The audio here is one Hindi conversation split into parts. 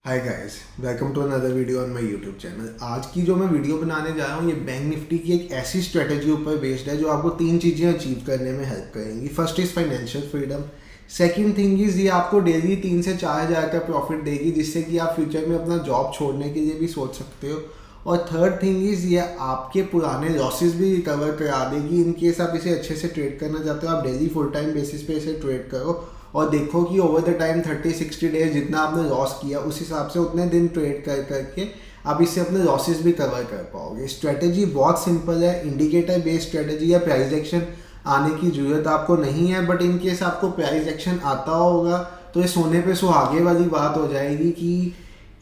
Hi guys, welcome to another video on my YouTube channel. आज की जो मैं वीडियो बनाने जा रहा हूँ ये बैंक निफ्टी की एक ऐसी स्ट्रेटेजी ऊपर बेस्ड है जो आपको तीन चीज़ें अचीव करने में हेल्प करेंगी। First is financial freedom. Second thing is ये आपको डेली 3 से 4 हज़ार का प्रॉफिट देगी जिससे कि आप फ्यूचर में अपना जॉब छोड़ने के लिए भी सोच सकते हो। और थर्ड थिंग इज़ ये आपके पुराने लॉसेस भी रिकवर करा देगी। इन केस आप इसे अच्छे से ट्रेड करना चाहते हो, आप डेली फुल टाइम बेसिस पे इसे ट्रेड करो और देखो कि ओवर द टाइम 30-60 डेज जितना आपने लॉस किया उस हिसाब से उतने दिन ट्रेड कर करके आप इससे अपने लॉसेस भी कवर कर पाओगे। स्ट्रेटेजी बहुत सिंपल है, इंडिकेटर बेस्ड स्ट्रेटेजी है। प्राइस एक्शन आने की ज़रूरत आपको नहीं है, बट इन केस आपको प्राइस एक्शन आता होगा तो ये सोने पे सुहागे वाली बात हो जाएगी कि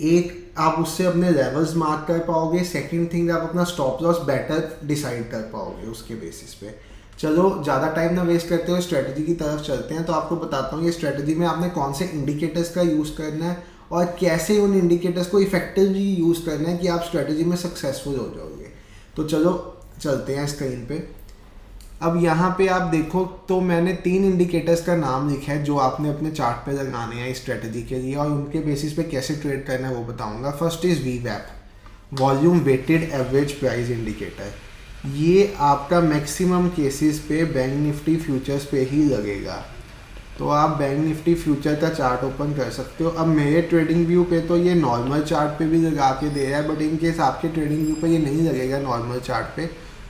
एक आप उससे अपने लेवल्स मार्क कर पाओगे। सेकंड थिंग, आप अपना स्टॉप लॉस बेटर डिसाइड कर पाओगे उसके बेसिस पे। चलो ज़्यादा टाइम ना वेस्ट करते हुए स्ट्रेटजी की तरफ चलते हैं। तो आपको बताता हूँ ये स्ट्रेटजी में आपने कौन से इंडिकेटर्स का यूज़ करना है और कैसे उन इंडिकेटर्स को इफेक्टिवली यूज़ करना है कि आप स्ट्रेटजी में सक्सेसफुल हो जाओगे। तो चलो चलते हैं स्क्रीन पे। अब यहाँ पे आप देखो तो मैंने 3 इंडिकेटर्स का नाम लिखा है जो आपने अपने चार्ट पे लगाने हैं इस स्ट्रेटजी के लिए, और उनके बेसिस पे कैसे ट्रेड करना है वो बताऊंगा। फर्स्ट इज़ वीवैप, volume weighted average price indicator. ये आपका मैक्सिमम केसेस पे बैंक निफ्टी फ्यूचर्स पे ही लगेगा। तो आप बैंक निफ्टी फ्यूचर का चार्ट ओपन कर सकते हो। अब मेरे ट्रेडिंग व्यू पे तो ये नॉर्मल चार्ट पे भी लगा के दे रहा है, बट इन केस आपके ट्रेडिंग व्यू पे ये नहीं लगेगा नॉर्मल चार्ट पे,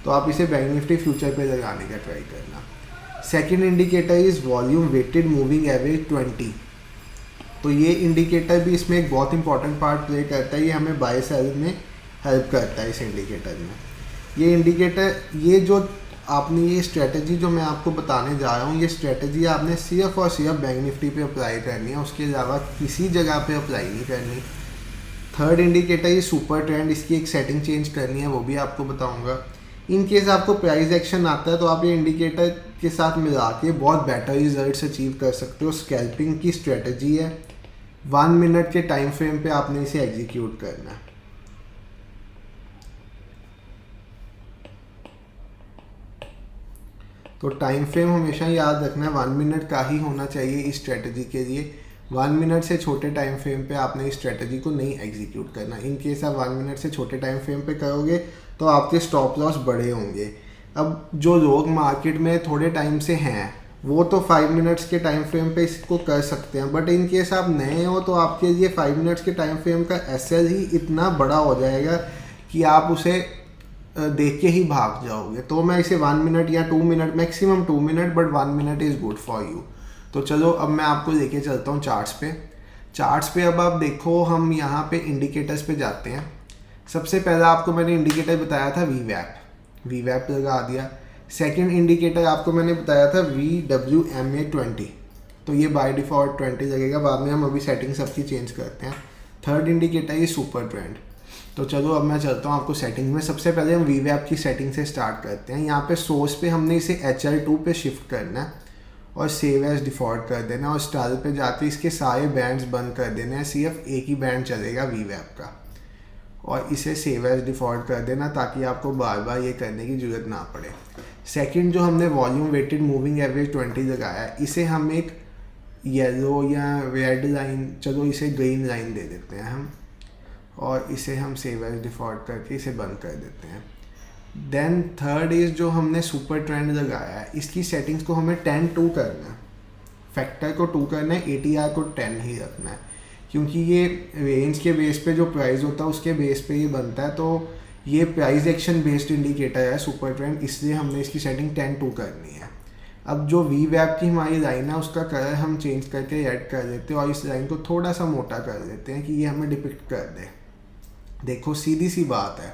तो आप इसे बैंक निफ्टी फ्यूचर पे लगाने का ट्राई करना। Second indicator is volume weighted moving average 20। तो ये इंडिकेटर भी इसमें एक बहुत इंपॉर्टेंट पार्ट प्ले करता है। ये हमें बाय सेल में हेल्प करता है इस इंडिकेटर में। ये इंडिकेटर, ये जो आपने ये स्ट्रेटजी जो मैं आपको बताने जा रहा हूँ, ये स्ट्रेटजी आपने सिर्फ और सिर्फ बैंक निफ्टी पे अप्लाई करनी है, उसके अलावा किसी जगह पे अप्लाई नहीं करनी। थर्ड इंडिकेटर ये सुपर ट्रेंड, इसकी एक सेटिंग चेंज करनी है, वो भी आपको बताऊंगा। इन केस आपको प्राइस एक्शन आता है तो आप ये इंडिकेटर के साथ मिला के बहुत बेटर रिजल्ट्स अचीव कर सकते हो। स्कैल्पिंग की स्ट्रेटजी है, 1 मिनट के टाइम फ्रेम पे आपने इसे एग्जीक्यूट करना है। तो टाइम फ्रेम हमेशा याद रखना है 1 मिनट का ही होना चाहिए इस स्ट्रेटजी के लिए। 1 मिनट से छोटे टाइम फ्रेम पे आपने इस स्ट्रेटजी को नहीं एग्जीक्यूट करना। इन केस आप 1 मिनट से छोटे टाइम फ्रेम पे करोगे तो आपके स्टॉप लॉस बड़े होंगे। अब जो लोग मार्केट में थोड़े टाइम से हैं वो तो 5 मिनट्स के टाइम फ्रेम पे इसको कर सकते हैं, बट इन केस आप नए हो तो आपके लिए 5 मिनट्स के टाइम फ्रेम का एसएल ही इतना बड़ा हो जाएगा कि आप उसे देख के ही भाग जाओगे। तो मैं इसे 1 मिनट या 2 minute, maximum 2 minute, but 1 minute is good for you. तो चलो अब मैं आपको लेके चलता हूँ चार्ट्स पे। चार्ट्स पे अब आप देखो, हम यहाँ पे इंडिकेटर्स पे जाते हैं। सबसे पहला आपको मैंने इंडिकेटर बताया था वीवैप, वीवैप लगा दिया। सेकंड इंडिकेटर आपको मैंने बताया था VWMA20, तो ये बाय डिफ़ॉल्ट 20 लगेगा, बाद में हम अभी सेटिंग सबकी चेंज करते हैं। थर्ड इंडिकेटर ये सुपर ट्रेंड। तो चलो अब मैं चलता हूँ आपको सेटिंग में। सबसे पहले हम वीवैप की सेटिंग से स्टार्ट करते हैं। यहाँ पे सोर्स पे हमने इसे HL2 पे शिफ्ट करना है और सेव एज डिफ़ॉल्ट कर देना, और स्टाइल पे जाके इसके सारे बैंड्स बंद कर देने हैं, सिर्फ एक ही बैंड चलेगा वीवैप का, और इसे सेव एज डिफ़ॉल्ट कर देना ताकि आपको बार बार ये करने की ज़रूरत ना पड़े। सेकंड, जो हमने वॉल्यूम वेटेड मूविंग एवरेज 20 लगाया है, इसे हम एक येलो या रेड लाइन, चलो इसे ग्रीन लाइन दे देते हैं हम, और इसे हम सेव एज डिफ़ॉल्ट करके इसे बंद कर देते हैं। देन थर्ड इज़ जो हमने सुपर ट्रेंड लगाया है, इसकी सेटिंग्स को हमें 10-2 करना है। फैक्टर को 2 करना है, ATR को 10 ही रखना है, क्योंकि ये रेंज के बेस पे जो प्राइस होता है उसके बेस पे ये बनता है। तो ये प्राइस एक्शन बेस्ड इंडिकेटर है सुपर ट्रेंड, इसलिए हमने इसकी सेटिंग 10-2 करनी है। अब जो वीवैप की हमारी लाइन है उसका कलर हम चेंज करके ऐड कर देते हैं और इस लाइन को थोड़ा सा मोटा कर देते हैं कि ये हमें डिपिक्ट कर दे। देखो सीधी सी बात है,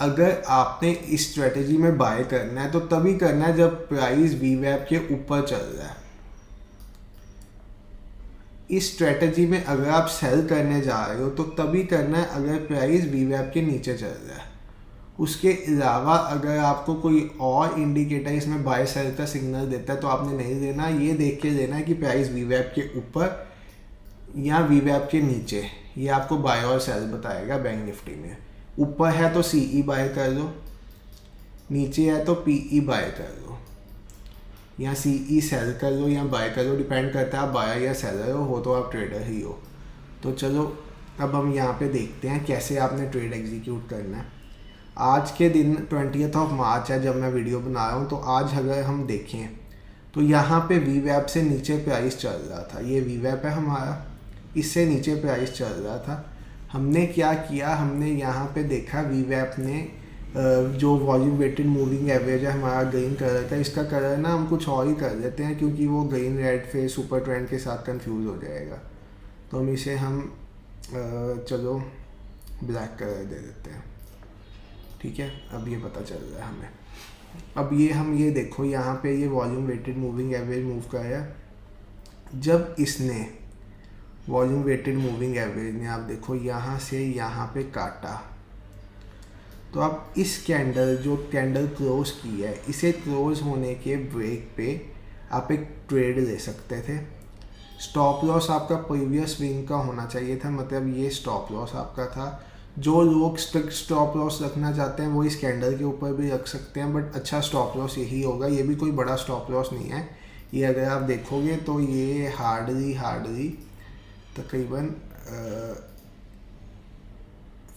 अगर आपने इस स्ट्रेटजी में बाय करना है तो तभी करना है जब प्राइस वीवैप के ऊपर चल रहा है। इस स्ट्रेटजी में अगर आप सेल करने जा रहे हो तो तभी करना है अगर प्राइस वीवैप के नीचे चल रहा है। उसके अलावा अगर आपको कोई और इंडिकेटर इसमें बाय सेल का सिग्नल देता है तो आपने नहीं देना, ये देख के देना है कि प्राइस वीवैप के ऊपर या वीवैप के नीचे। ये आपको बाय और सेल बताएगा बैंक निफ्टी में। ऊपर है तो CE बाय कर लो, नीचे है तो PE बाय कर लो, या CE सेल कर लो या बाय कर लो, डिपेंड करता है आप बायर या सेलर हो तो आप ट्रेडर ही हो। तो चलो अब हम यहाँ पे देखते हैं कैसे आपने ट्रेड एग्जीक्यूट करना है। आज के दिन 20th मार्च है जब मैं वीडियो बना रहा हूँ, तो आज अगर हम देखें तो यहाँ पे वीवैप से नीचे प्राइस चल रहा था। ये वीवैप है हमारा, इससे नीचे प्राइस चल रहा था। हमने क्या किया, हमने यहाँ पे देखा वीवैप ने जो वॉल्यूम वेटेड मूविंग एवरेज है हमारा ग्रीन कलर का, इसका कलर ना हम कुछ और ही कर देते हैं क्योंकि वो ग्रीन रेड फिर सुपर ट्रेंड के साथ कंफ्यूज हो जाएगा। तो हम इसे चलो ब्लैक कलर दे देते हैं, ठीक है। अब ये पता चल रहा है हमें। अब ये देखो यहाँ पे ये volume weighted moving average move कर रहा है। जब इसने वॉल्यूम वेटेड मूविंग एवरेज ने आप देखो यहाँ से यहाँ पे काटा, तो आप इस कैंडल क्लोज की है, इसे क्लोज होने के ब्रेक पे आप एक ट्रेड ले सकते थे। स्टॉप लॉस आपका प्रीवियस स्विंग का होना चाहिए था, मतलब ये स्टॉप लॉस आपका था। जो लोग स्ट्रिक्ट स्टॉप लॉस रखना चाहते हैं वो इस कैंडल के ऊपर भी रख सकते हैं, बट अच्छा स्टॉप लॉस यही होगा। ये भी कोई बड़ा स्टॉप लॉस नहीं है। ये अगर आप देखोगे तो ये हार्डली तकरीबन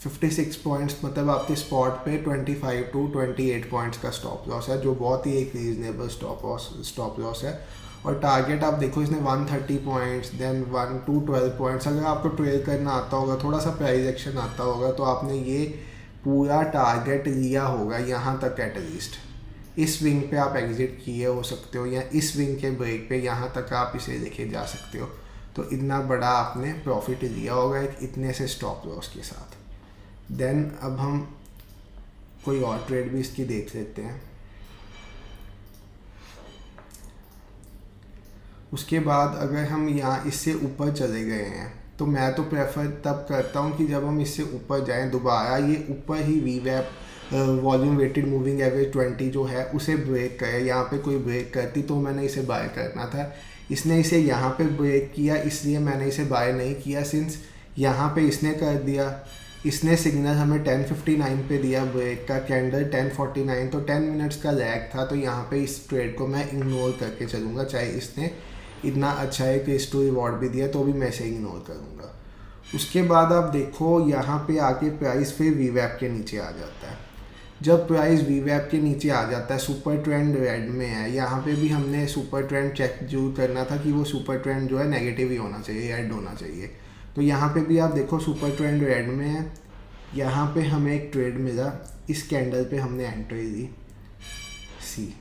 56 पॉइंट्स, मतलब आपके स्पॉट पे 25 to 28 पॉइंट्स का स्टॉप लॉस है, जो बहुत ही एक रीजनेबल स्टॉप लॉस है। और टारगेट आप देखो इसने 130 पॉइंट्स, देन 1 to 12 पॉइंट्स। अगर आपको ट्रेड करना आता होगा, थोड़ा सा प्राइस एक्शन आता होगा, तो आपने ये पूरा टारगेट लिया होगा यहाँ तक एटलीस्ट। इस स्विंग पे आप एग्जिट किए हो सकते हो, या इस स्विंग के ब्रेक पे यहाँ तक आप इसे लेके जा सकते हो। तो इतना बड़ा आपने प्रॉफिट लिया होगा एक इतने से स्टॉप लॉस के साथ। देन अब हम कोई और ट्रेड भी इसकी देख लेते हैं। उसके बाद अगर हम यहाँ इससे ऊपर चले गए हैं, तो मैं तो प्रेफर तब करता हूँ कि जब हम इससे ऊपर जाएं, दोबारा ये ऊपर ही वीवैप वॉल्यूम वेटेड मूविंग एवरेज 20 जो है उसे ब्रेक करे। यहाँ पे कोई ब्रेक करती तो मैंने इसे बाय करना था। इसने इसे यहाँ पे ब्रेक किया, इसलिए मैंने इसे बाय नहीं किया। सिंस यहाँ पे इसने कर दिया, इसने सिग्नल हमें 10:59 पे दिया ब्रेक का, कैंडल 10:49, तो 10 मिनट्स का लैग था। तो यहाँ पे इस ट्रेड को मैं इग्नोर करके चलूँगा, चाहे इसने इतना अच्छा है कि रिस्क टू रिवॉर्ड भी दिया तो भी मैं इसे इग्नोर करूँगा। उसके बाद आप देखो यहाँ पे आके प्राइस फिर वीवैप के नीचे आ जाता है। जब प्राइस वीवैप के नीचे आ जाता है, सुपर ट्रेंड रेड में है, यहाँ पे भी हमने सुपर ट्रेंड चेक जरूर करना था कि वो सुपर ट्रेंड जो है नेगेटिव ही होना चाहिए, रेड होना चाहिए। तो यहाँ पे भी आप देखो सुपर ट्रेंड रेड में है। यहाँ पे हमें एक ट्रेड मिला, इस कैंडल पे हमने एंट्री दी सी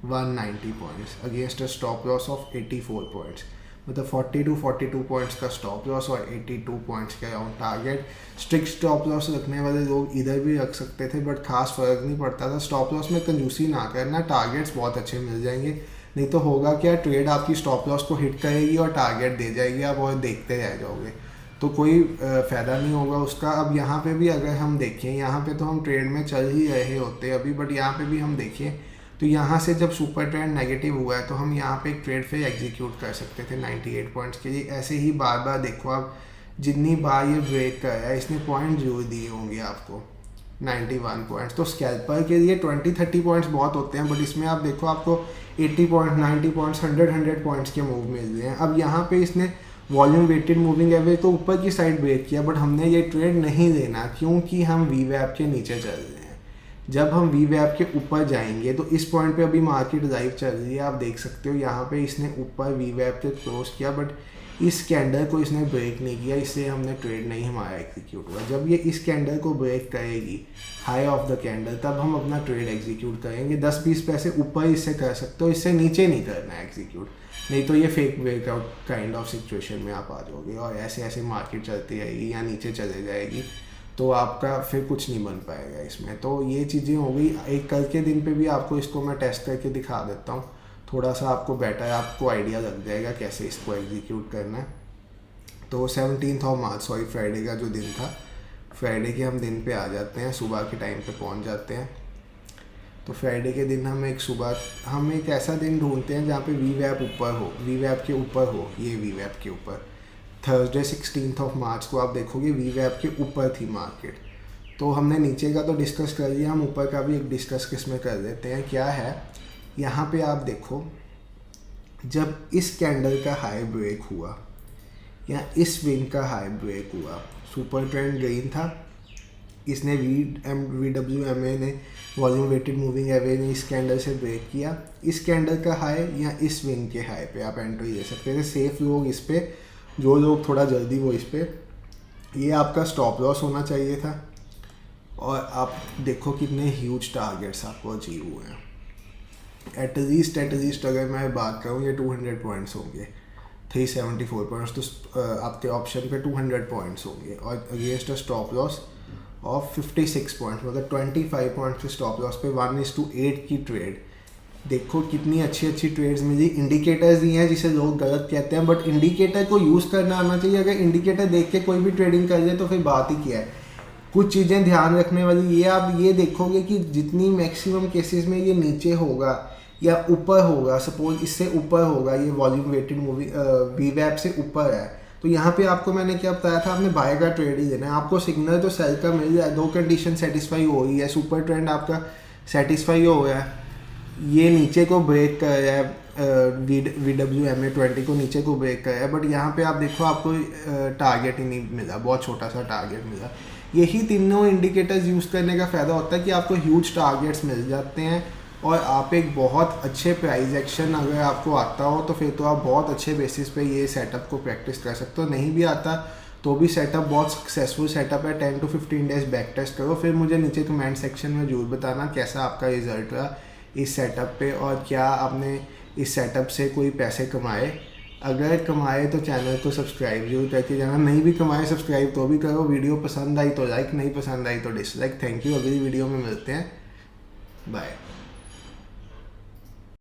190 points against a stop loss of 84 points, मतलब 40 to 42 पॉइंट्स का स्टॉप लॉस और 82 पॉइंट्स के around target. Strict stop loss रखने वाले लोग इधर भी रख सकते थे, बट खास फर्क नहीं पड़ता था। स्टॉप लॉस में कंजूसी ना करना, टारगेट्स बहुत अच्छे मिल जाएंगे। नहीं तो होगा क्या, ट्रेड आपकी स्टॉप लॉस को हिट करेगी और टारगेट दे जाएगी, आप और देखते रह जाओगे, तो कोई फ़ायदा नहीं होगा उसका। अब यहाँ पे भी अगर हम देखें, यहाँ पे तो हम ट्रेड में चल ही रहे होते अभी, बट यहाँ पे भी हम देखें तो यहाँ से जब सुपर ट्रेंड नेगेटिव हुआ है तो हम यहाँ पे एक ट्रेड फिर एग्जीक्यूट कर सकते थे 98 पॉइंट्स के लिए। ऐसे ही बार बार देखो आप, जितनी बार ये ब्रेक कर रहा है इसने पॉइंट जरूर दिए होंगे आपको 91 पॉइंट्स। तो स्कैल्पर के लिए 20-30 पॉइंट्स बहुत होते हैं, बट इसमें आप देखो आपको 80 पॉइंट, 90 पॉइंट्स, 100 पॉइंट्स के मूव मिल रहे हैं। अब यहाँ पे इसने वॉल्यूम वेटेड मूविंग एवरेज तो ऊपर की साइड ब्रेक किया, बट हमने ये ट्रेड नहीं लेना क्योंकि हम वीवैप के नीचे चल रहे हैं। जब हम वीवैप के ऊपर जाएंगे तो इस पॉइंट पे अभी मार्केट लाइव चल रही है, आप देख सकते हो यहाँ पे इसने ऊपर वीवैप के क्लोज किया, बट इस कैंडल को इसने ब्रेक नहीं किया, इससे हमने ट्रेड नहीं हमारा एग्जीक्यूट हुआ। जब ये इस कैंडल को ब्रेक करेगी हाई ऑफ द कैंडल, तब हम अपना ट्रेड एग्जीक्यूट करेंगे। 10-20 पैसे ऊपर इससे कर सकते हो, इससे नीचे नहीं करना है एग्जीक्यूट, नहीं तो ये fake breakout kind of situation में आप आ जाओगे और ऐसे ऐसे मार्केट चलती रहेगी या नीचे चले जाएगी, तो आपका फिर कुछ नहीं बन पाएगा इसमें। तो ये चीज़ें हो गई। एक कल के दिन पे भी आपको इसको मैं टेस्ट करके दिखा देता हूँ, थोड़ा सा आपको बेटर आपको आइडिया लग जाएगा कैसे इसको एग्जीक्यूट करना है। तो 17 मार्च सॉरी फ्राइडे का जो दिन था, फ्राइडे के हम दिन पे आ जाते हैं, सुबह के टाइम पे पहुँच जाते हैं। तो फ्राइडे के दिन हम एक ऐसा दिन ढूंढते हैं जहाँ पे वीवैप ऊपर हो, वीवैप के ऊपर हो, ये वीवैप के ऊपर। थर्सडे 16 मार्च को आप देखोगे वीवैप के ऊपर थी मार्केट। तो हमने नीचे का तो डिस्कस कर लिया, हम ऊपर का भी एक डिस्कस किसमें कर देते हैं। क्या है यहाँ पे आप देखो, जब इस कैंडल का हाई ब्रेक हुआ, यहाँ इस विंग का हाई ब्रेक हुआ, सुपर ट्रेंड ग्रीन था, इसने VWMA ने वॉल्यूम वेटेड मूविंग एवरेज ने इस कैंडल से ब्रेक किया। इस कैंडल का हाई या इस विंग के हाई पे आप एंट्री ले सकते थे। सेफ लोग इस पे, जो लोग थोड़ा जल्दी वो इस पे, ये आपका स्टॉप लॉस होना चाहिए था। और आप देखो कितने ह्यूज टारगेट्स आपको अचीव हुए हैं। एटलीस्ट अगर मैं बात करूँ ये 200 पॉइंट्स होंगे, 374 पॉइंट्स, तो आपके ऑप्शन पे 200 पॉइंट्स होंगे और against a stop loss of 56 points, मतलब 25 पॉइंट्स के स्टॉप लॉस पे 1:8 की ट्रेड। देखो कितनी अच्छी ट्रेड्स मिली। इंडिकेटर्स दिए हैं जिसे लोग गलत कहते हैं, बट इंडिकेटर को यूज़ करना आना चाहिए। अगर इंडिकेटर देख के कोई भी ट्रेडिंग कर ले तो फिर बात ही क्या है। कुछ चीज़ें ध्यान रखने वाली, ये आप ये देखोगे कि जितनी मैक्सिमम केसेस में ये नीचे होगा या ऊपर होगा, सपोज इससे ऊपर होगा, ये वॉल्यूम वेटेड मूवी VWAP से ऊपर है, तो यहाँ पे आपको मैंने क्या बताया था, आपने बाय का ट्रेड ही देना है। आपको सिग्नल तो सेल का मिल जाए, दो कंडीशन सेटिस्फाई हो रही है, सुपर ट्रेंड आपका सेटिस्फाई हो गया है, ये नीचे को ब्रेक कर रहा है, VWMA 20 को नीचे को ब्रेक कर रहा है, बट यहाँ पे आप देखो आपको टारगेट ही नहीं मिला, बहुत छोटा सा टारगेट मिला। यही तीनों इंडिकेटर्स यूज़ करने का फ़ायदा होता है कि आपको ह्यूज टारगेट्स मिल जाते हैं और आप एक बहुत अच्छे प्राइस एक्शन अगर आपको आता हो तो फिर तो आप बहुत अच्छे बेसिस पे ये सेटअप को प्रैक्टिस कर सकते हो। नहीं भी आता तो भी सेटअप बहुत सक्सेसफुल सेटअप है। 10 to 15 डेज बैक टेस्ट करो, फिर मुझे नीचे कमेंट सेक्शन में जरूर बताना कैसा आपका रिजल्ट रहा इस सेटअप पे और क्या आपने इस सेटअप से कोई पैसे कमाए। अगर कमाए तो चैनल को सब्सक्राइब जरूर करके जाना, नहीं भी कमाए सब्सक्राइब तो भी करो। वीडियो पसंद आई तो लाइक, नहीं पसंद आई तो डिसलाइक। थैंक यू, अगली वीडियो में मिलते हैं, बाय।